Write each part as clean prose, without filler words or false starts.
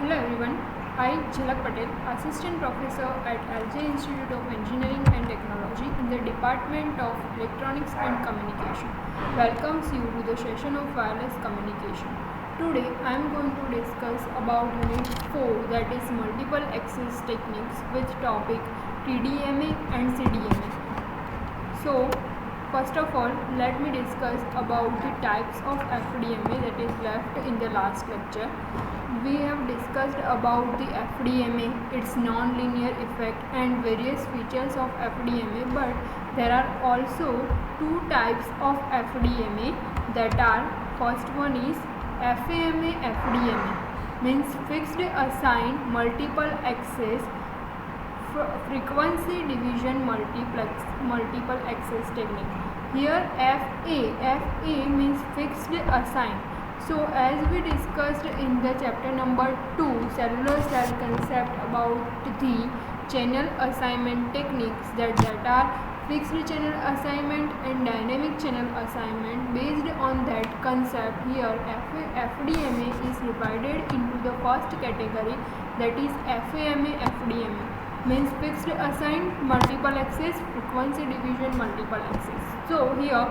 Hello everyone, I Jhalak Patel, Assistant Professor at LJ Institute of Engineering and Technology in the Department of Electronics and Communication. Welcomes you to the session of wireless communication. Today I am going to discuss about Unit 4, that is Multiple Access Techniques, with topic TDMA and CDMA. So first of all, let me discuss about the types of FDMA that is left in the last lecture. We have discussed about the FDMA, its non-linear effect and various features of FDMA, but there are also two types of FDMA that are, first one is FAMA FDMA, means fixed assigned multiple access frequency division multiple access technique. Here FA means fixed assigned. So as we discussed in the chapter number 2, cellular cell concept, about the channel assignment techniques that are fixed channel assignment and dynamic channel assignment. Based on that concept, here FDMA is divided into the first category, that is FAMA FDMA, means fixed assigned multiple access frequency division multiple access. So here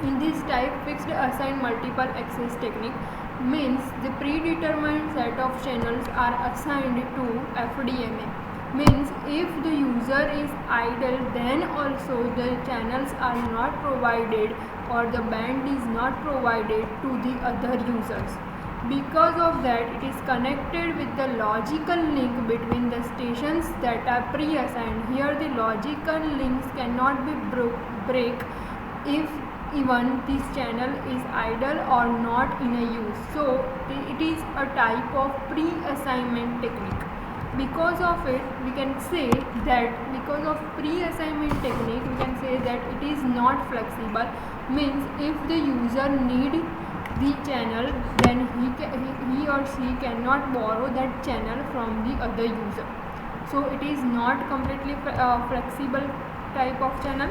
in this type, fixed assigned multiple access technique means the predetermined set of channels are assigned to FDMA. Means if the user is idle, then also the channels are not provided or the band is not provided to the other users. Because of that, it is connected with the logical link between the stations that are pre-assigned. Here the logical links cannot be break if even this channel is idle or not in a use. So it is a type of pre-assignment technique. Because of it, we can say that because of pre-assignment technique, we can say that it is not flexible. Means if the user need the channel, then he or she cannot borrow that channel from the other user. So it is not completely flexible type of channel.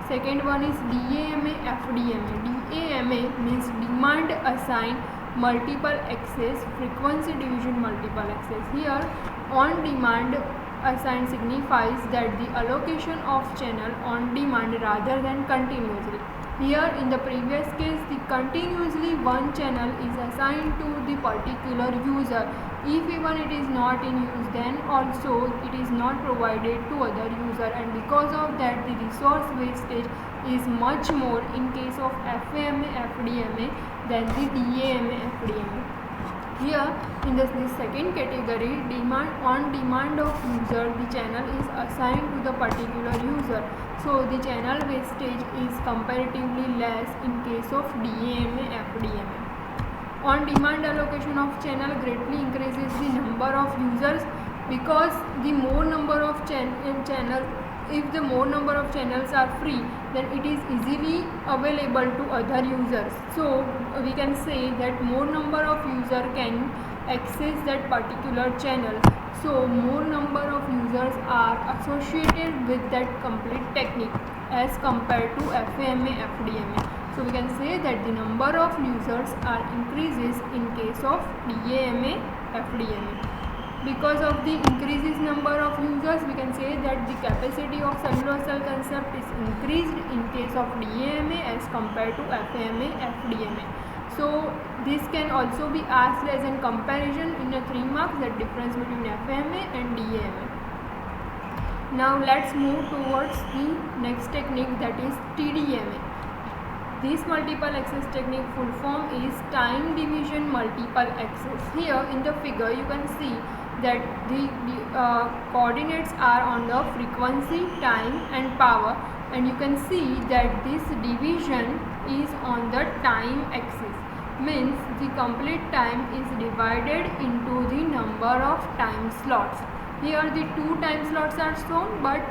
Second one is DAMA FDMA. DAMA means demand assigned multiple access frequency division multiple access. Here on demand assigned signifies that the allocation of channel on demand rather than continuously. Here in the previous case, the continuously one channel is assigned to the particular user. If even it is not in use, then also it is not provided to other user, and because of that the resource wastage is much more in case of FAMA FDMA than the DAMA FDMA. Here in this second category, on demand of user, the channel is assigned to the particular user. So the channel wastage is comparatively less in case of DAMA FDMA. On demand allocation of channel greatly increases the number of users, because the more number of if the more number of channels are free, then it is easily available to other users. So we can say that more number of user can access that particular channel. So more number of users are associated with that complete technique as compared to FAMA FDMA. So we can say that the number of users are increases in case of DAMA FDMA. Because of the increases number of users, we can say that the capacity of cellular cell concept is increased in case of DAMA as compared to FAMA FDMA. So this can also be asked as a comparison in a 3 marks, the difference between FAMA and DAMA. Now let's move towards the next technique, that is TDMA. This multiple access technique full form is time division multiple access. Here in the figure you can see that the coordinates are on the frequency, time and power, and you can see that this division is on the time axis. Means the complete time is divided into the number of time slots. Here the 2 time slots are shown, but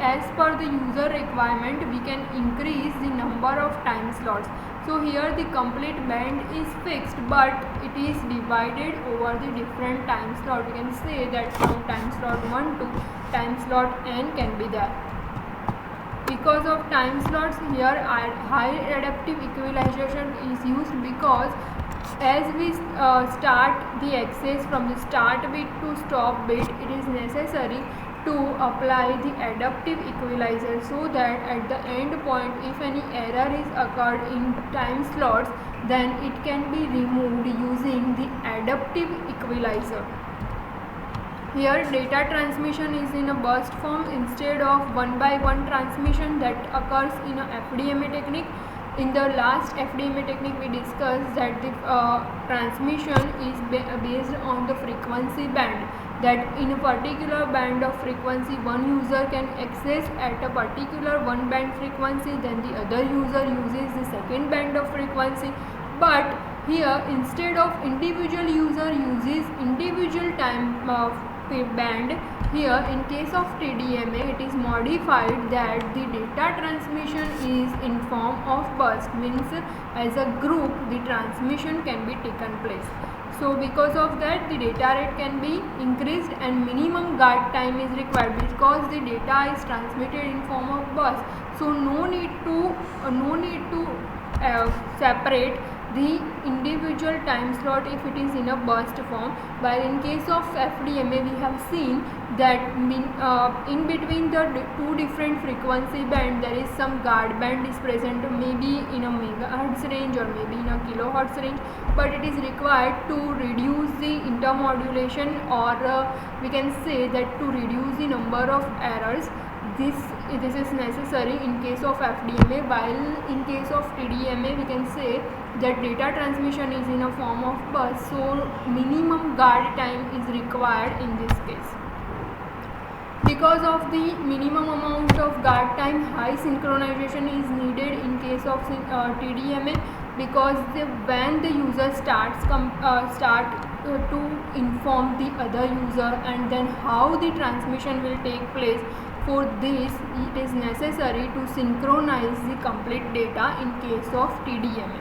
as per the user requirement we can increase the number of time slots. So here the complete band is fixed, but it is divided over the different time slot. We can say that from time slot 1 to time slot n can be there. Because of time slots, here high adaptive equalization is used, because as we start the access from the start bit to stop bit, it is necessary to apply the adaptive equalizer, so that at the end point, if any error is occurred in time slots, then it can be removed using the adaptive equalizer. Here data transmission is in a burst form instead of one by one transmission that occurs in a FDMA technique. In the last FDMA technique we discussed that the transmission is based on the frequency band, that in a particular band of frequency one user can access at a particular one band frequency, then the other user uses the second band of frequency. But here instead of individual user uses individual time band, here in case of TDMA it is modified that the data transmission is in form of burst, means as a group the transmission can be taken place. So because of that the data rate can be increased and minimum guard time is required, because the data is transmitted in form of burst. So no need to separate the individual time slot if it is in a burst form. While in case of FDMA we have seen that in between the two different frequency band there is some guard band is present, maybe in a megahertz range or maybe in a kilohertz range, but it is required to reduce the intermodulation, or we can say that to reduce the number of errors. This is necessary in case of FDMA, while in case of TDMA we can say that data transmission is in a form of burst, so minimum guard time is required in this case. Because of the minimum amount of guard time, high synchronization is needed in case of TDMA, because when the user starts to inform the other user, and then how the transmission will take place. For this it is necessary to synchronize the complete data in case of TDMA.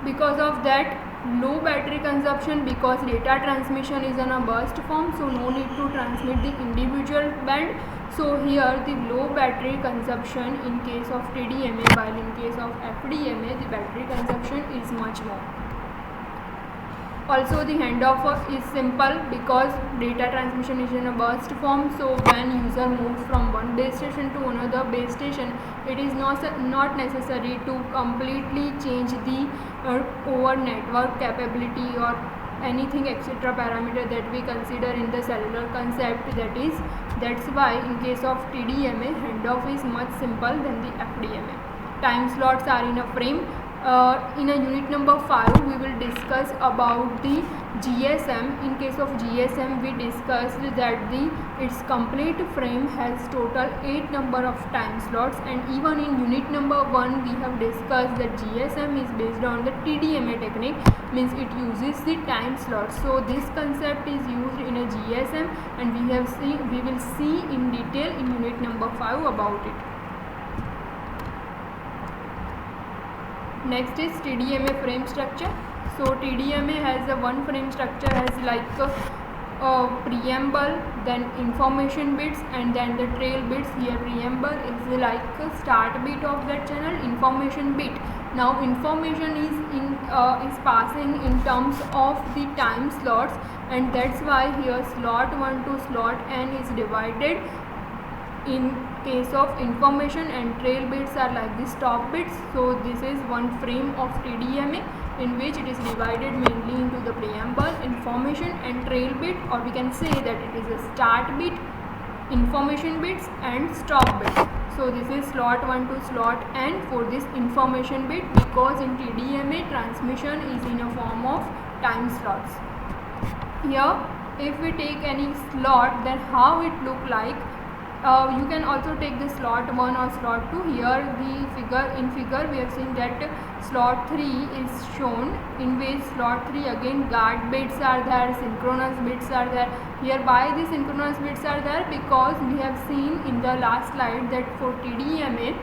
Because of that, low battery consumption, because data transmission is in a burst form, so no need to transmit the individual band. So here the low battery consumption in case of TDMA, while in case of FDMA the battery consumption is much more. Also the handoff is simple because data transmission is in a burst form, so when user moves from one base station to another base station, it is not necessary to completely change the over network capability or anything etc. parameter that we consider in the cellular concept. That's why in case of TDMA handoff is much simple than the FDMA. Time slots are in a frame. In a unit number 5 we will discuss about the GSM. In case of GSM we discussed that its complete frame has total 8 number of time slots, and even in unit number 1 we have discussed that GSM is based on the TDMA technique, means it uses the time slots. So this concept is used in a GSM, and we will see in detail in unit number 5 about it. Next is TDMA frame structure. So TDMA has a one frame structure, has like a preamble, then information bits, and then the trail bits. Here preamble is like a start bit of that channel, information bit. Now information is passing in terms of the time slots, and that's why here slot 1 to slot n is divided in case of information, and trail bits are like the stop bits. So this is one frame of TDMA in which it is divided mainly into the preamble, information and trail bit, or we can say that it is a start bit, information bits and stop bit. So this is slot 1 to slot n for this information bit, because in TDMA transmission is in a form of time slots. Here if we take any slot, then how it look like. You can also take the slot 1 or slot 2. Here the figure we have seen that slot 3 is shown, in which slot 3 again guard bits are there, synchronous bits are there. Here why the synchronous bits are there? Because we have seen in the last slide that for TDMA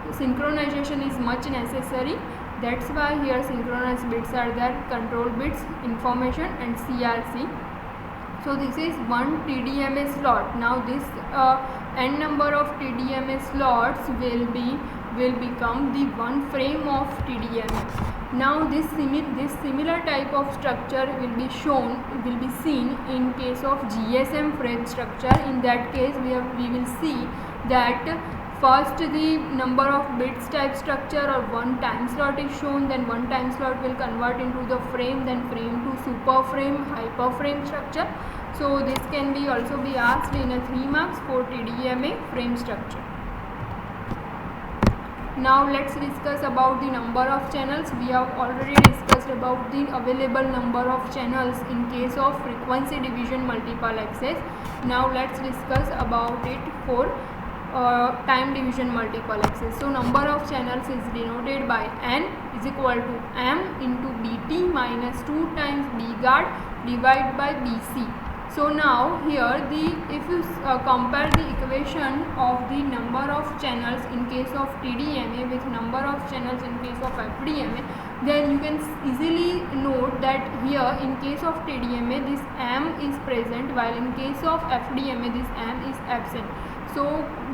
synchronization is much necessary. That's why here synchronous bits are there, control bits, information and CRC. So this is one TDMA slot. Now this n number of TDMA slots will be will become the one frame of TDMA. Now this similar type of structure will be seen in case of GSM frame structure. In that case we will see that first the number of bits type structure or one time slot is shown, then one time slot will convert into the frame, then frame to super frame, hyper frame structure. So this can be also be asked in a 3 marks for TDMA frame structure. Now let's discuss about the number of channels. We have already discussed about the available number of channels in case of frequency division multiple access. Now let's discuss about it for time division multiple access. So number of channels is denoted by N is equal to M into BT minus 2 times B guard divided by BC. So now here if you compare the equation of the number of channels in case of TDMA with number of channels in case of FDMA, then you can easily note that here in case of TDMA this M is present, while in case of FDMA this M is absent. So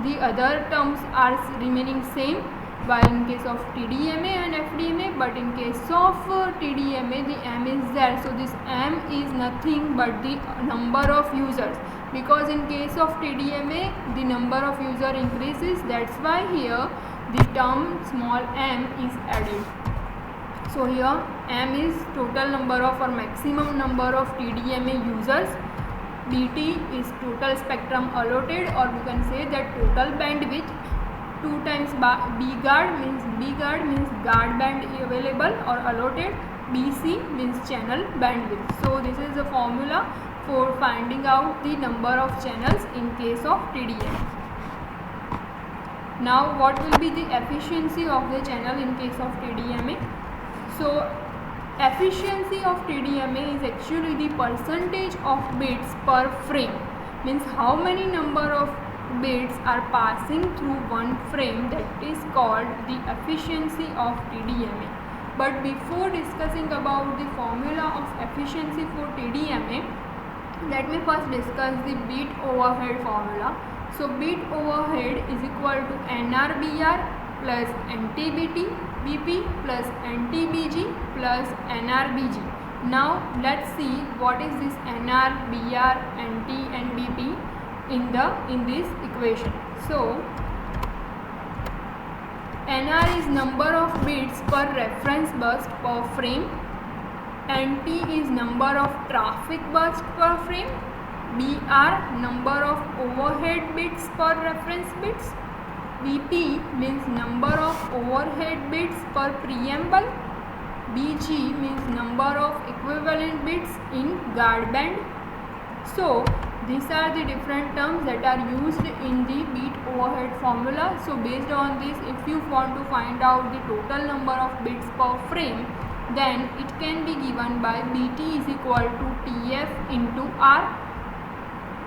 the other terms are remaining same while in case of TDMA and FDMA, but in case of TDMA the M is there. So this M is nothing but the number of users, because in case of TDMA the number of user increases, that's why here the term small m is added. So here M is total number of or maximum number of TDMA users, BT is total spectrum allotted, or we can say that total bandwidth, 2 times B guard means guard band available or allotted, BC means channel bandwidth. So this is the formula for finding out the number of channels in case of TDMA. Now what will be the efficiency of the channel in case of TDMA? So efficiency of TDMA is actually the percentage of bits per frame, means how many number of bits are passing through one frame, that is called the efficiency of TDMA. But before discussing about the formula of efficiency for TDMA, let me first discuss the bit overhead formula. So bit overhead is equal to NRBR plus NTBT BP plus NTBG plus NRBG. Now let's see what is this NR, BR, NT and BP in this equation. So NR is number of bits per reference burst per frame, NT is number of traffic burst per frame, BR number of overhead bits per reference bits, BP means number of overhead bits per preamble, BG means number of equivalent bits in guard band. So these are the different terms that are used in the bit overhead formula. So based on this, if you want to find out the total number of bits per frame, then it can be given by BT is equal to TF into R.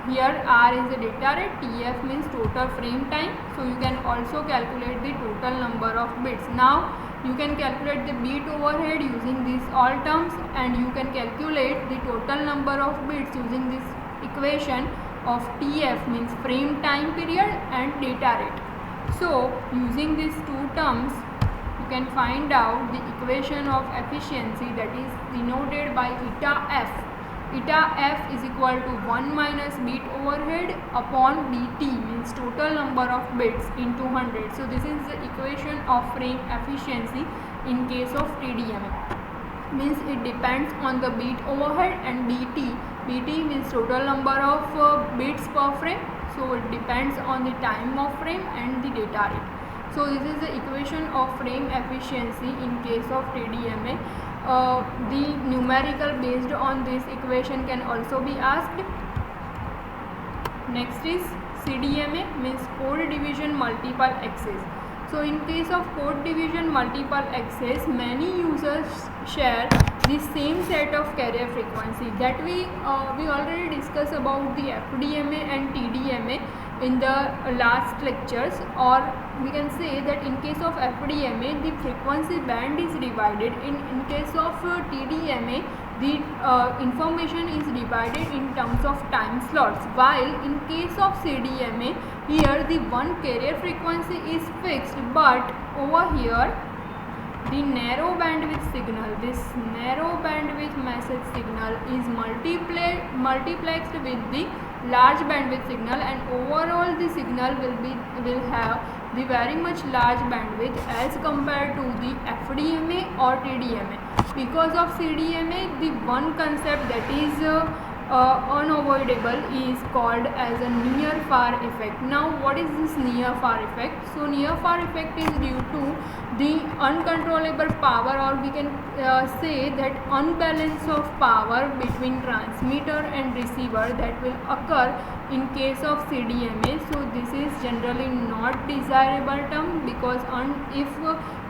Here R is the data rate, TF means total frame time. So you can also calculate the total number of bits. Now you can calculate the bit overhead using these all terms, and you can calculate the total number of bits using this equation of TF means frame time period and data rate. So using these two terms you can find out the equation of efficiency, that is denoted by eta F. Eta F is equal to 1 minus bit overhead upon BT means total number of bits into 100. So this is the equation of frame efficiency in case of TDMA. Means it depends on the bit overhead and BT. BT means total number of bits per frame. So it depends on the time of frame and the data rate. So this is the equation of frame efficiency in case of TDMA. The numerical based on this equation can also be asked. Next is CDMA, means code division multiple access. So in case of code division multiple access, many users share the same set of carrier frequency. That we already discussed about the FDMA and TDMA in the last lectures, or we can say that in case of FDMA the frequency band is divided. In case of TDMA the information is divided in terms of time slots, while in case of CDMA, here the one carrier frequency is fixed, but over here the narrow bandwidth signal, this narrow bandwidth message signal is multiplexed with the large bandwidth signal, and overall the signal will have the very much large bandwidth as compared to the FDMA or TDMA. Because of CDMA, the one concept that is unavoidable is called as a near far effect. Now what is this near far effect? So near far effect is due to the uncontrollable power, or we can say that unbalance of power between transmitter and receiver that will occur in case of CDMA. So this is generally not desirable term, because if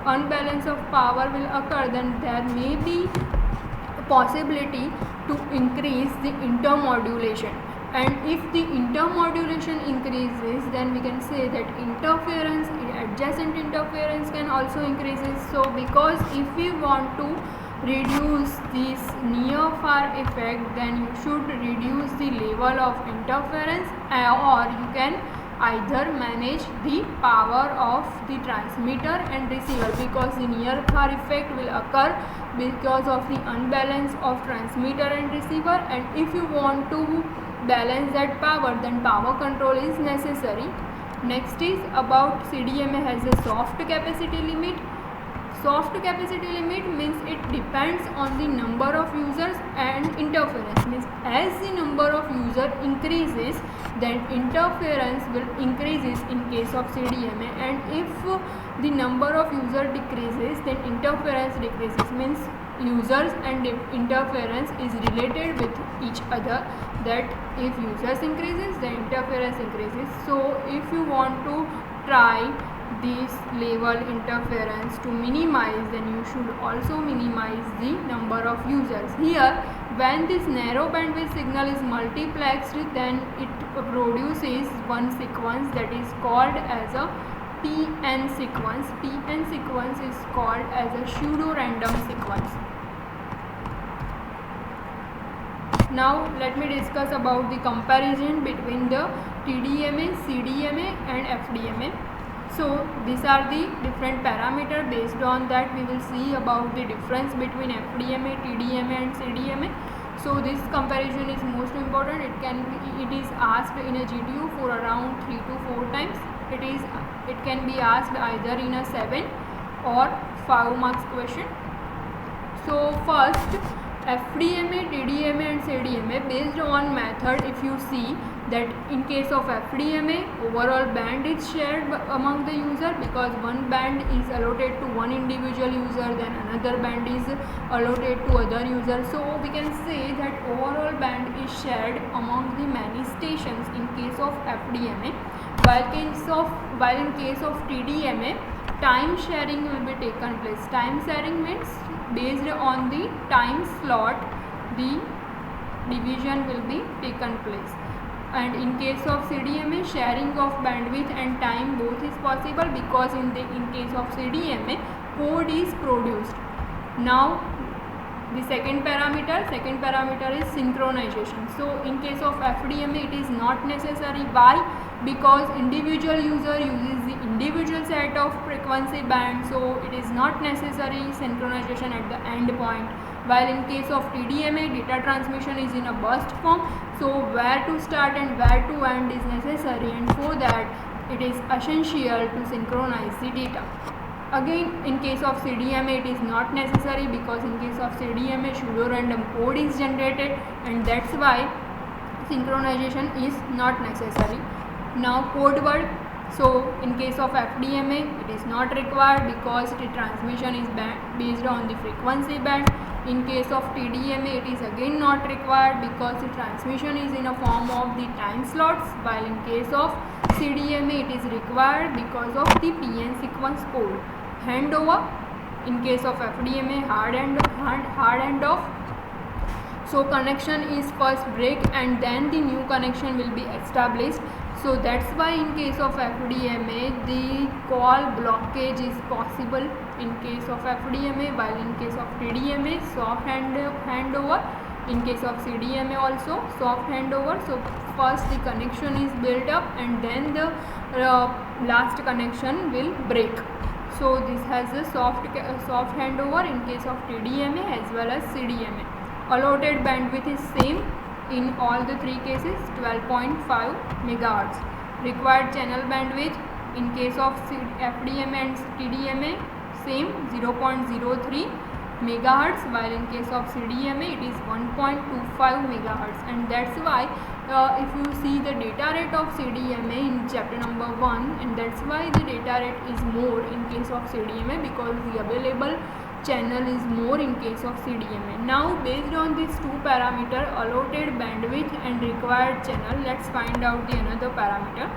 unbalance of power will occur, then there may be a possibility to increase the intermodulation, and if the intermodulation increases, then we can say that interference, adjacent interference can also increases. So because if we want to reduce this near far effect, then you should reduce the level of interference, or you can either manage the power of the transmitter and receiver, because the near far effect will occur because of the unbalance of transmitter and receiver, and if you want to balance that power, then power control is necessary. Next is about CDMA has a soft capacity limit. Soft capacity limit means it depends on the number of users and interference, means as the number of user increases, then interference will increases in case of CDMA, and if the number of user decreases, then interference decreases, means users and interference is related with each other, that if users increases, then interference increases. So if you want to try this level interference to minimize, then you should also minimize the number of users. Here when this narrow bandwidth signal is multiplexed, then it produces one sequence that is called as a PN sequence. PN sequence is called as a pseudo random sequence. Now let me discuss about the comparison between the TDMA, CDMA and FDMA. So these are the different parameters. Based on that we will see about the difference between FDMA, TDMA and CDMA. So this comparison is most important. It is asked in a GTU for around 3 to 4 times. It can be asked either in a 7 or 5 marks question. So first, FDMA, TDMA and CDMA, based on method, if you see that in case of FDMA, overall band is shared among the user, because one band is allotted to one individual user, then another band is allotted to other users. So we can say that overall band is shared among the many stations in case of FDMA, while in case of TDMA, time sharing will be taken place. Time sharing means based on the time slot, the division will be taken place. And in case of CDMA, sharing of bandwidth and time both is possible, because in case of CDMA, code is produced. Now the second parameter is synchronization. So in case of FDMA, it is not necessary. Why? Because individual user uses the individual set of frequency band, so it is not necessary synchronization at the end point. While in case of TDMA, data transmission is in a burst form, so where to start and where to end is necessary, and for that it is essential to synchronize the data. Again, in case of CDMA, it is not necessary, because in case of CDMA, pseudo random code is generated, and that's why synchronization is not necessary. Now code word. So in case of FDMA, it is not required, because the transmission is based on the frequency band. In case of TDMA, it is again not required, because the transmission is in a form of the time slots, while in case of CDMA, it is required because of the PN sequence code. Handover, in case of FDMA, hard hand off. So connection is first break, and then the new connection will be established. So that's why in case of FDMA the call blockage is possible in case of FDMA, while in case of TDMA soft handover, in case of CDMA also soft handover. So first the connection is built up and then the last connection will break. So this has a soft handover in case of TDMA as well as CDMA. Allotted bandwidth is same in all the three cases, 12.5 megahertz. Required channel bandwidth in case of FDMA and TDMA same, 0.03 megahertz, while in case of CDMA it is 1.25 megahertz. And that's why if you see the data rate of CDMA in chapter number 1, and that's why the data rate is more in case of CDMA, because the available channel is more in case of CDMA. Now based on these two parameter, allotted bandwidth and required channel, let's find out the another parameter,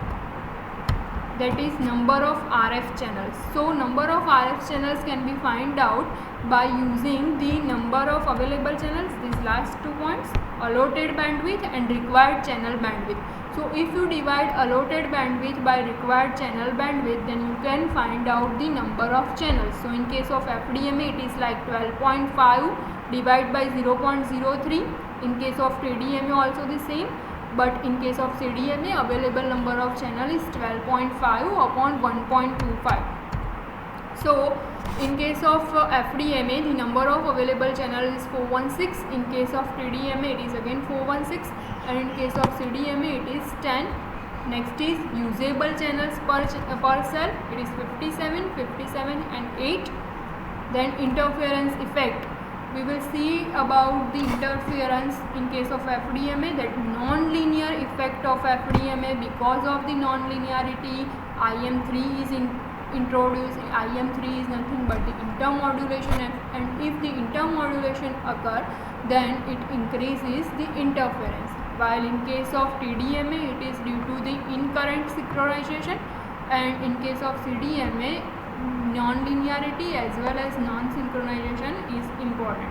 that is number of RF channels. So number of RF channels can be find out by using the number of available channels, these last 2 points, allotted bandwidth and required channel bandwidth. So if you divide allotted bandwidth by required channel bandwidth, then you can find out the number of channels. So in case of FDMA it is like 12.5 divided by 0.03. In case of TDMA also the same, but in case of CDMA available number of channel is 12.5 upon 1.25. So in case of FDMA the number of available channel is 416, in case of TDMA it is again 416, and in case of CDMA it is 10. Next is usable channels per cell, it is 57, 57 and 8. Then interference effect, we will see about the interference in case of FDMA, that non-linear effect of FDMA. Because of the non-linearity, IM3 is introduced. IM3 is nothing but the intermodulation, and if the intermodulation occur, then it increases the interference. While in case of TDMA it is due to the in-current synchronization, and in case of CDMA non-linearity as well as non-synchronization is important.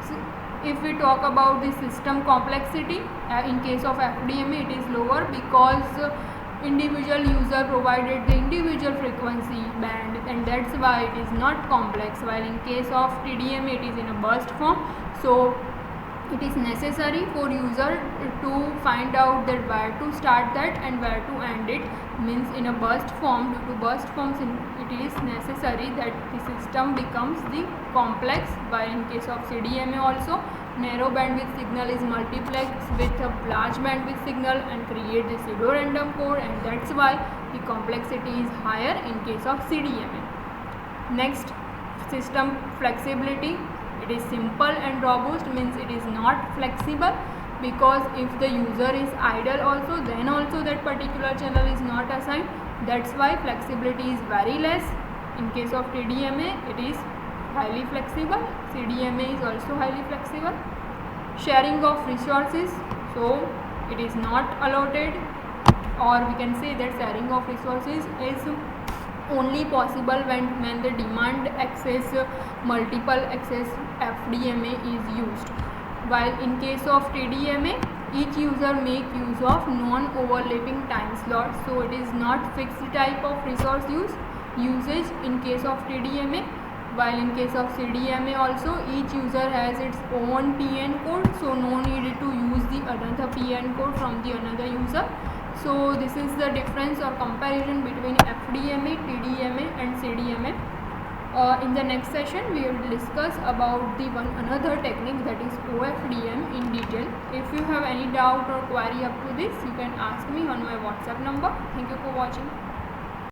So if we talk about the system complexity, in case of FDMA it is lower because individual user provided the individual frequency band, and that's why it is not complex. While in case of TDMA it is in a burst form, so it is necessary for user to find out that where to start that and where to end it. Means in a burst form, due to burst forms it is necessary that the system becomes the complex. While in case of CDMA also, narrow bandwidth signal is multiplexed with a large bandwidth signal and create the pseudo random code, and that's why the complexity is higher in case of CDMA. Next, system flexibility. It is simple and robust, means it is not flexible, because if the user is idle also, then also that particular channel is not assigned. That's why flexibility is very less. In case of TDMA it is highly flexible, CDMA is also highly flexible. Sharing of resources, so it is not allotted, or we can say that sharing of resources is only possible when the demand access, multiple access FDMA is used. While in case of TDMA each user make use of non-overlapping time slots, so it is not fixed type of resource usage in case of TDMA. While in case of CDMA also each user has its own PN code, so no need to use the another PN code from the another user. So this is the difference or comparison between FDMA, TDMA and CDMA. In the next session we will discuss about the another technique, that is OFDM in detail. If you have any doubt or query up to this, you can ask me on my WhatsApp number. Thank you for watching.